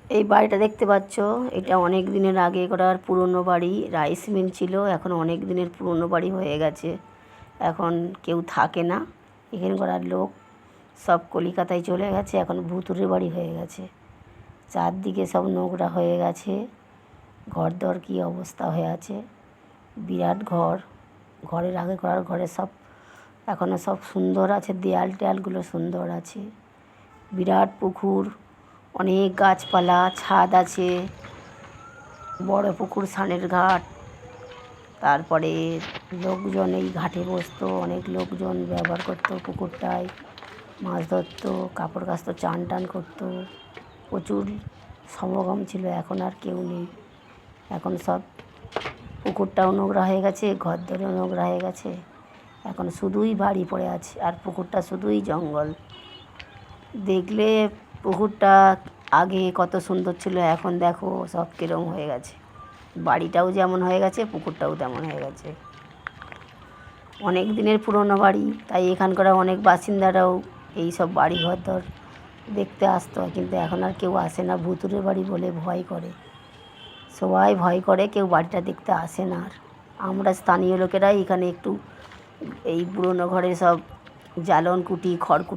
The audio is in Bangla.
এই বাড়িটা দেখতে পাচ্ছ, এটা অনেক দিনের আগে করার পুরনো বাড়ি। রাইস মিল ছিল, এখন অনেক দিনের পুরনো বাড়ি হয়ে গেছে। এখন কেউ থাকে না এখানকার লোক, সব কলিকাতায় চলে গেছে। এখন ভুতুড়ে বাড়ি হয়ে গেছে, চারদিকে সব নোংরা হয়ে গেছে। ঘরদর কী অবস্থা হয়ে আছে, বিরাট ঘর। ঘরের আগে করার ঘরে সব এখনও সব সুন্দর আছে, দেয়াল টেয়ালগুলো সুন্দর আছে। বিরাট পুকুর, অনেক গাছপালা, ছাদ আছে, বড় পুকুর, সানের ঘাট। তারপরে লোকজন এই ঘাটে বসতো, অনেক লোকজন ব্যবহার করতো পুকুরটায়, মাছ ধরতো, কাপড় কাচতো, চান টান করতো। প্রচুর সমাগম ছিল। এখন আর কেউ নেই, এখন সব পুকুরটাও নোংরা হয়ে গেছে, ঘরদোরও নোংরা হয়ে গেছে। এখন শুধুই বাড়ি পড়ে আছে, আর পুকুরটা শুধুই জঙ্গল। দেখলে পুকুরটা আগে কত সুন্দর ছিল, এখন দেখো সব কিরম হয়ে গেছে। বাড়িটাও যেমন হয়ে গেছে, পুকুরটাও তেমন হয়ে গেছে। অনেক দিনের পুরনো বাড়ি, তাই এখানকার অনেক বাসিন্দারাও এই সব বাড়ি ঘরদর দেখতে আসতো, কিন্তু এখন আর কেউ আসে না। ভুতুড়ে বাড়ি বলে ভয় করে, সবাই ভয় করে, কেউ বাড়িটা দেখতে আসে না। আর আমরা স্থানীয় লোকেরাই এখানে একটু এই পুরনো ঘরে সব জ্বালন কুটি, খড়কুটি